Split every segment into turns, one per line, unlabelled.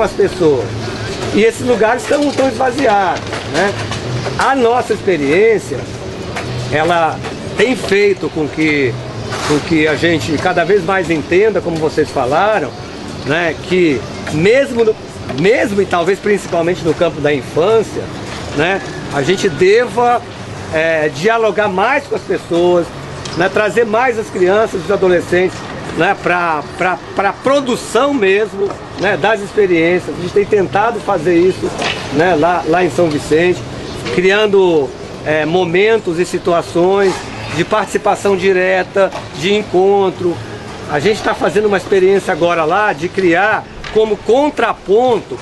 chegam as pessoas. E esses lugares estão esvaziados, né? A nossa experiência, ela tem feito com que a gente cada vez mais entenda, como vocês falaram, né, que mesmo e talvez principalmente no campo da infância, né, a gente deva dialogar mais com as pessoas, né, trazer mais as crianças e os adolescentes, né, para a produção mesmo, né, das experiências. A gente tem tentado fazer isso, né, lá em São Vicente, criando momentos e situações de participação direta, de encontro. A gente está fazendo uma experiência agora lá de criar como contraponto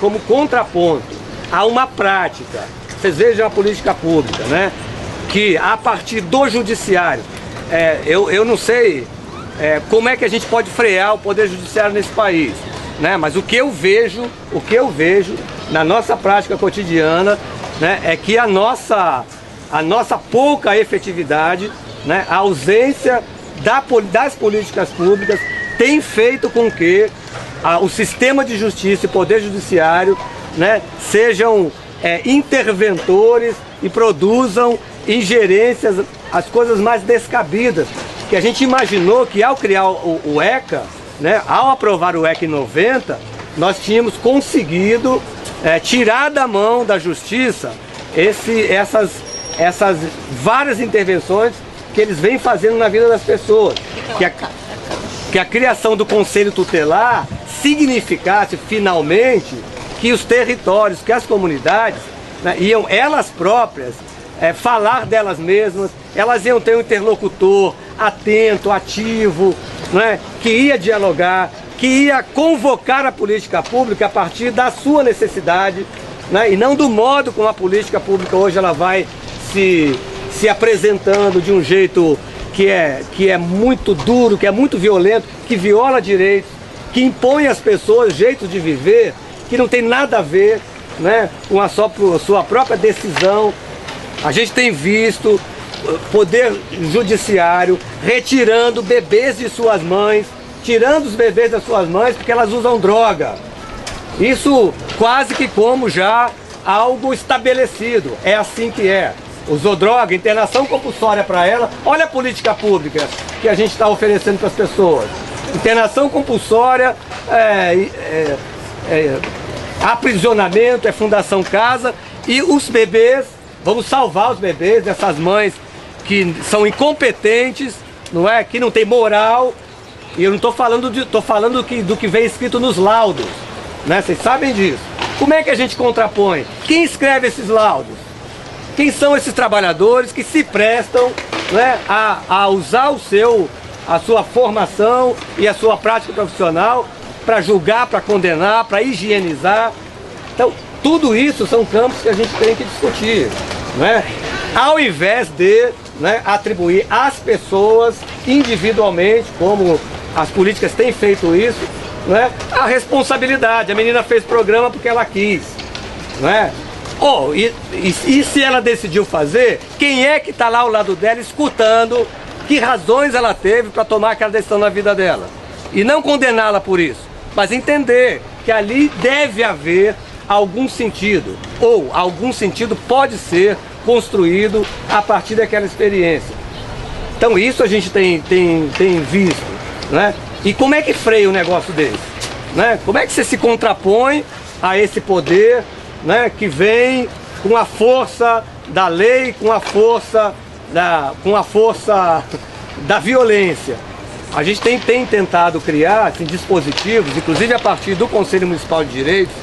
a uma prática. Vocês vejam a política pública, né? Que a partir do judiciário, eu não sei como é que a gente pode frear o poder judiciário nesse país, né? Mas o que eu vejo na nossa prática cotidiana, né, é que a nossa pouca efetividade, né, a ausência das políticas públicas tem feito com que o sistema de justiça e poder judiciário, né, sejam interventores e produzam ingerências, as coisas mais descabidas, que a gente imaginou que ao criar o ECA, né, ao aprovar o ECA em 90, nós tínhamos conseguido tirar da mão da justiça essas várias intervenções que eles vêm fazendo na vida das pessoas. Que a criação do Conselho Tutelar significasse finalmente que os territórios, que as comunidades, né, iam elas próprias falar delas mesmas, elas iam ter um interlocutor atento, ativo, né, que ia dialogar, que ia convocar a política pública a partir da sua necessidade, né, e não do modo como a política pública hoje ela vai se apresentando de um jeito que é muito duro, que é muito violento, que viola direitos, que impõe às pessoas jeitos de viver que não tem nada a ver, né, com a sua própria decisão. A gente tem visto poder judiciário retirando bebês de suas mães, tirando os bebês das suas mães porque elas usam droga. Isso quase que como já algo estabelecido. É assim que é. Usou droga, internação compulsória para ela. Olha a política pública que a gente está oferecendo para as pessoas. Internação compulsória, aprisionamento, Fundação Casa. E os bebês, vamos salvar os bebês dessas mães que são incompetentes, não é? Que não tem moral. E eu não estou falando do que vem escrito nos laudos, né? Vocês sabem disso. Como é que a gente contrapõe? Quem escreve esses laudos? Quem são esses trabalhadores que se prestam, né, a usar a sua formação e a sua prática profissional para julgar, para condenar, para higienizar? Então, tudo isso são campos que a gente tem que discutir, né? Ao invés de, né, atribuir às pessoas individualmente, como as políticas têm feito isso, né, a responsabilidade. A menina fez programa porque ela quis, né? E se ela decidiu fazer, quem é que está lá ao lado dela escutando que razões ela teve para tomar aquela decisão na vida dela? E não condená-la por isso, mas entender que ali deve haver algum sentido, ou algum sentido pode ser construído a partir daquela experiência. Então isso a gente tem visto, né? E como é que freia um negócio desse, né? Como é que você se contrapõe a esse poder, né, que vem com a força da lei, com a força da violência? A gente tem tentado criar assim, dispositivos, inclusive a partir do Conselho Municipal de Direitos,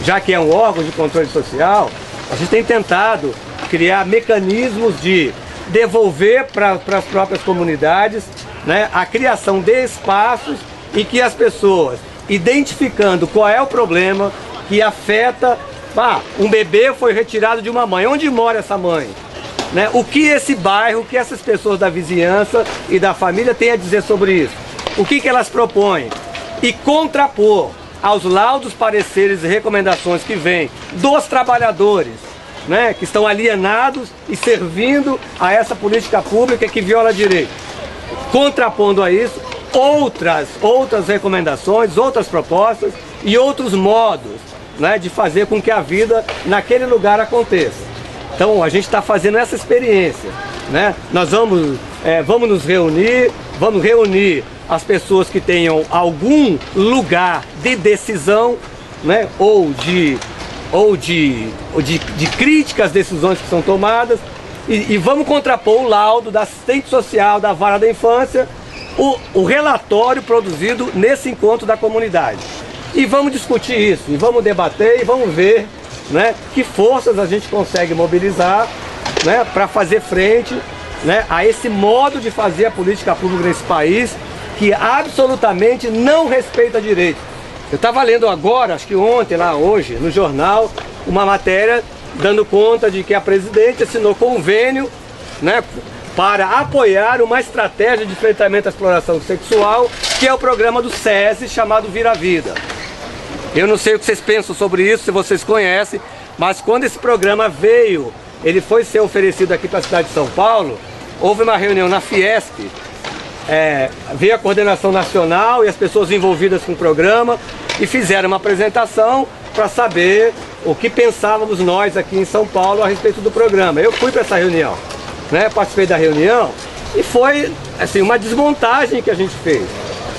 já que é um órgão de controle social, a gente tem tentado criar mecanismos de devolver para as próprias comunidades, né, a criação de espaços em que as pessoas, identificando qual é o problema que afeta, um bebê foi retirado de uma mãe, onde mora essa mãe? Né? O que esse bairro, o que essas pessoas da vizinhança e da família têm a dizer sobre isso? O que elas propõem? E contrapor aos laudos, pareceres e recomendações que vêm dos trabalhadores, né, que estão alienados e servindo a essa política pública que viola direito. Contrapondo a isso, outras recomendações, outras propostas e outros modos, né, de fazer com que a vida naquele lugar aconteça. Então a gente está fazendo essa experiência, né? Nós vamos nos reunir, vamos reunir as pessoas que tenham algum lugar de decisão, né, ou de crítica às decisões que são tomadas, e vamos contrapor o laudo da assistente social da Vara da Infância, o relatório produzido nesse encontro da comunidade. E vamos discutir isso, e vamos debater, e vamos ver, né, que forças a gente consegue mobilizar, né, para fazer frente, né, a esse modo de fazer a política pública nesse país, que absolutamente não respeita direitos. Eu estava lendo agora, acho que ontem, hoje, no jornal, uma matéria dando conta de que a presidente assinou convênio, né, para apoiar uma estratégia de enfrentamento à exploração sexual, que é o programa do SESI, chamado Vira Vida. Eu não sei o que vocês pensam sobre isso, se vocês conhecem, mas quando esse programa veio, ele foi ser oferecido aqui para a cidade de São Paulo, houve uma reunião na Fiesp, veio a coordenação nacional e as pessoas envolvidas com o programa e fizeram uma apresentação para saber o que pensávamos nós aqui em São Paulo a respeito do programa. Eu fui para essa reunião, né, participei da reunião e foi assim, uma desmontagem que a gente fez,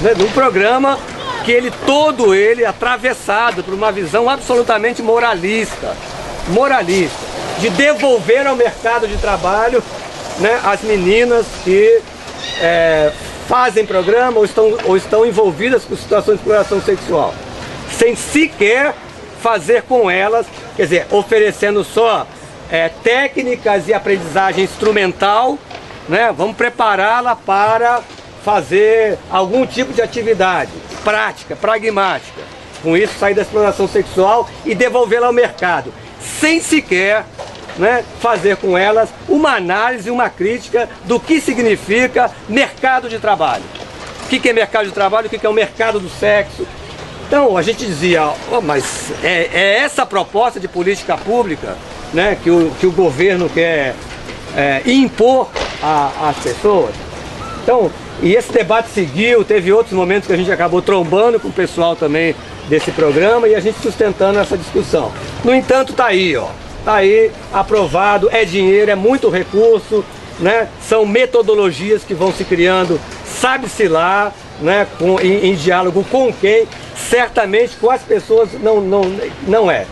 né, de um programa que todo ele atravessado por uma visão absolutamente moralista, de devolver ao mercado de trabalho, né, as meninas que fazem programa ou estão envolvidas com situações de exploração sexual, sem sequer fazer com elas, quer dizer, oferecendo só técnicas e aprendizagem instrumental, né, vamos prepará-la para fazer algum tipo de atividade prática, pragmática, com isso sair da exploração sexual e devolvê-la ao mercado, sem sequer, né, fazer com elas uma análise, uma crítica do que significa mercado de trabalho. O que é mercado de trabalho, o que é o mercado do sexo. Então a gente dizia, mas é essa proposta de política pública, né, que o governo quer impor às pessoas. Então, e esse debate seguiu, teve outros momentos que a gente acabou trombando com o pessoal também desse programa e a gente sustentando essa discussão. No entanto, tá aí, tá aí, aprovado, é dinheiro, é muito recurso, né? São metodologias que vão se criando, sabe-se lá, né? Em diálogo com quem, certamente com as pessoas não é.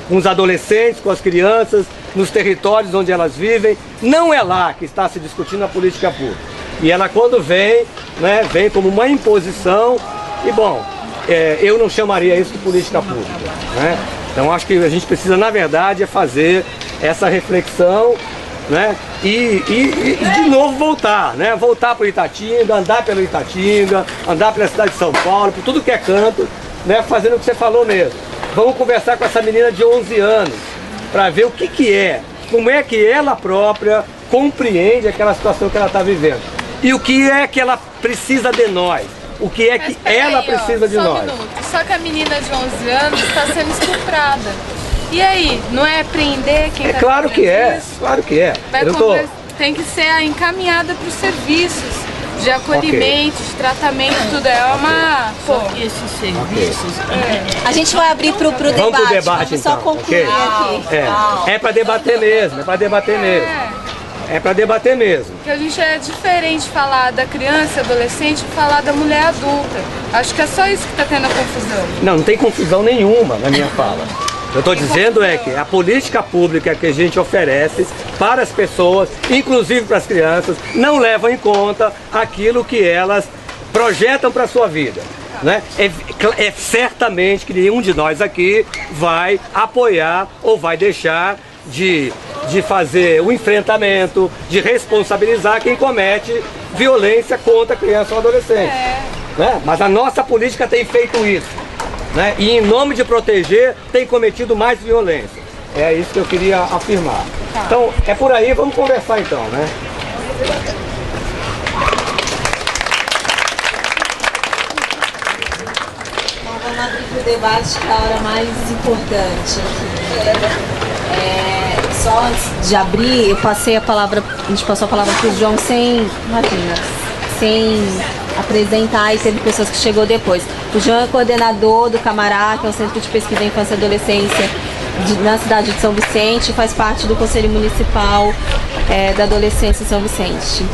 Com os adolescentes, com as crianças, nos territórios onde elas vivem, não é lá que está se discutindo a política pública. E ela quando vem, né, vem como uma imposição, e bom, eu não chamaria isso de política pública, né? Então acho que a gente precisa, na verdade, fazer essa reflexão, né? E de novo voltar, né? Voltar para o Itatinga, andar pelo Itatinga, andar pela cidade de São Paulo, por tudo que é canto, né? Fazendo o que você falou mesmo. Vamos conversar com essa menina de 11 anos, para ver o que é, como é que ela própria compreende aquela situação que ela está vivendo. E o que é que ela precisa de nós? O que é que ela precisa de nós?
Só que a menina de 11 anos está sendo estuprada. E aí, não é prender quem está
claro que é, isso? Claro que é.
Tem que ser encaminhada para os serviços de acolhimento, de tratamento, tudo. É uma...
Esses serviços...
A gente vai abrir para o debate.
Vamos pro debate,
vamos só concluir aqui.
É para debater mesmo, é para debater mesmo. É para debater mesmo.
Porque a gente é diferente falar da criança, adolescente, e falar da mulher adulta. Acho que é só isso que está tendo a confusão.
Não tem confusão nenhuma na minha fala. Eu estou dizendo que a política pública que a gente oferece para as pessoas, inclusive para as crianças, não leva em conta aquilo que elas projetam para a sua vida, né? É certamente que nenhum de nós aqui vai apoiar ou vai deixar de fazer o enfrentamento, de responsabilizar quem comete violência contra a criança ou adolescente. Né? Mas a nossa política tem feito isso, né? E em nome de proteger, tem cometido mais violência. É isso que eu queria afirmar. Então, é por aí, vamos conversar então, né?
Então, vamos abrir para o debate, que é a hora mais importante aqui. Só antes de abrir, a gente passou a palavra para o João sem apresentar, e teve pessoas que chegou depois. O João é coordenador do Camará, que é o Centro de Pesquisa da Infância e Adolescência na cidade de São Vicente, faz parte do Conselho Municipal da Adolescência em São Vicente.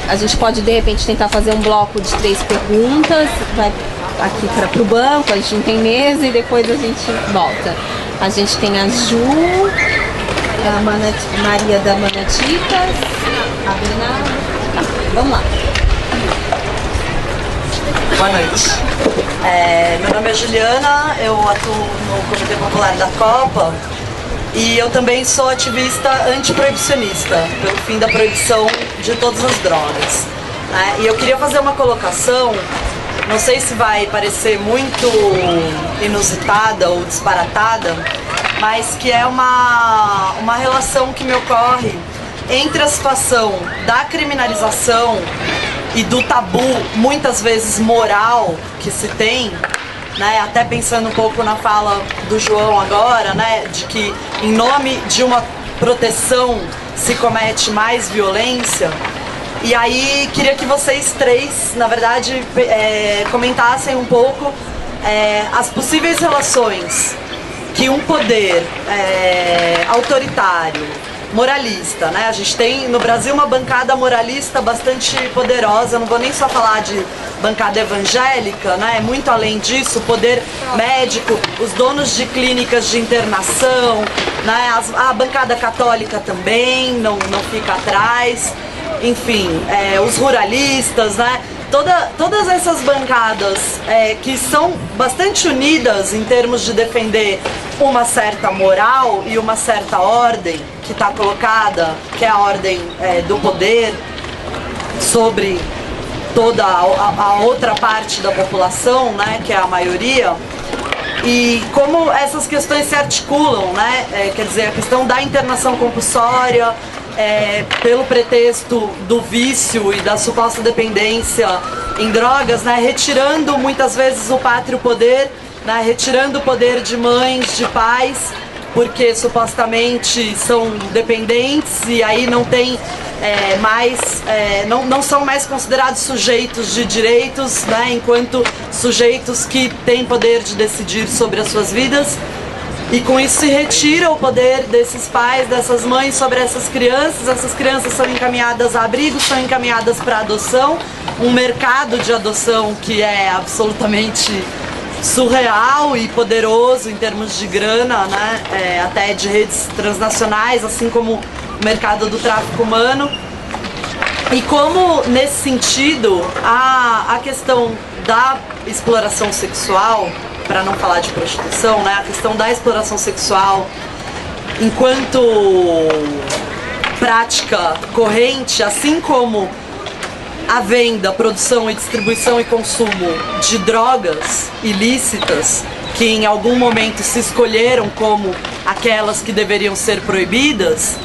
A gente pode, de repente, tentar fazer um bloco de 3 perguntas, vai aqui para o banco, a gente não tem mesa e depois a gente volta. A gente tem a Ju, a Maria da Manaticas, a Bernardo. Vamos lá.
Boa noite. Meu nome é Juliana, eu atuo no Comitê Popular da Copa e eu também sou ativista antiproibicionista, pelo fim da proibição de todas as drogas. E eu queria fazer uma colocação, não sei se vai parecer muito inusitada ou disparatada, mas que é uma relação que me ocorre entre a situação da criminalização e do tabu, muitas vezes moral, que se tem, né, até pensando um pouco na fala do João agora, né, de que em nome de uma proteção se comete mais violência. E aí queria que vocês três, na verdade, comentassem um pouco as possíveis relações que um poder autoritário, moralista, né? A gente tem no Brasil uma bancada moralista bastante poderosa, não vou nem só falar de bancada evangélica, né? Muito além disso, o poder médico, os donos de clínicas de internação, né? A bancada católica também não fica atrás, enfim, os ruralistas, né? Todas essas bancadas que são bastante unidas em termos de defender uma certa moral e uma certa ordem que está colocada, que é a ordem do poder sobre toda a outra parte da população, né, que é a maioria, e como essas questões se articulam, né, quer dizer, a questão da internação compulsória, pelo pretexto do vício e da suposta dependência em drogas, né, retirando muitas vezes o pátrio poder, né, retirando o poder de mães, de pais, porque supostamente são dependentes e aí não tem não são mais considerados sujeitos de direitos, né, enquanto sujeitos que têm poder de decidir sobre as suas vidas. E com isso se retira o poder desses pais, dessas mães sobre essas crianças são encaminhadas a abrigos, são encaminhadas para adoção, um mercado de adoção que é absolutamente surreal e poderoso em termos de grana, né? Até de redes transnacionais, assim como o mercado do tráfico humano. E como, nesse sentido, a questão da exploração sexual, para não falar de prostituição, né? A questão da exploração sexual enquanto prática corrente, assim como a venda, produção e distribuição e consumo de drogas ilícitas que em algum momento se escolheram como aquelas que deveriam ser proibidas,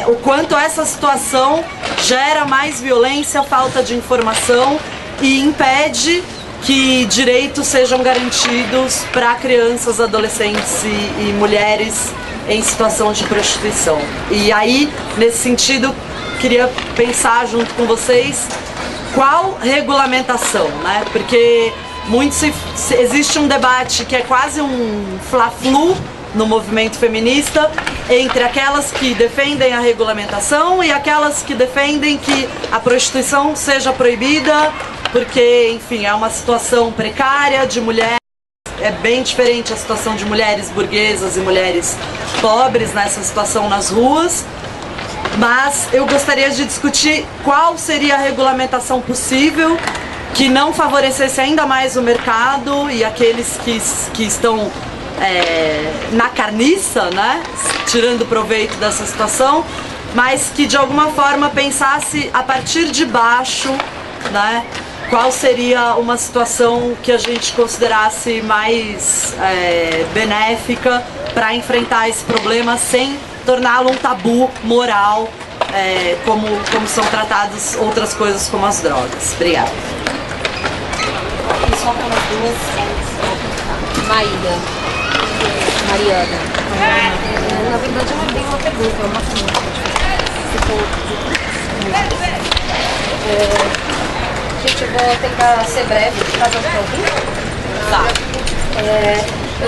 o quanto essa situação gera mais violência, falta de informação e impede que direitos sejam garantidos para crianças, adolescentes e mulheres em situação de prostituição. E aí, nesse sentido, queria pensar junto com vocês qual regulamentação, né? Porque existe um debate que é quase um fla-flu no movimento feminista entre aquelas que defendem a regulamentação e aquelas que defendem que a prostituição seja proibida, porque, enfim, é uma situação precária de mulheres, é bem diferente a situação de mulheres burguesas e mulheres pobres nessa situação nas ruas. Mas eu gostaria de discutir qual seria a regulamentação possível que não favorecesse ainda mais o mercado e aqueles que estão na carniça, né, tirando proveito dessa situação, mas que de alguma forma pensasse a partir de baixo, né, qual seria uma situação que a gente considerasse mais benéfica para enfrentar esse problema sem torná-lo um tabu moral, como são tratadas outras coisas como as drogas. Obrigada.
Só para as duas. Maíra. Mariana. Na verdade, eu não tenho uma pergunta, é uma pergunta. Gente, eu vou tentar ser breve, caso eu não ouvindo. Tá.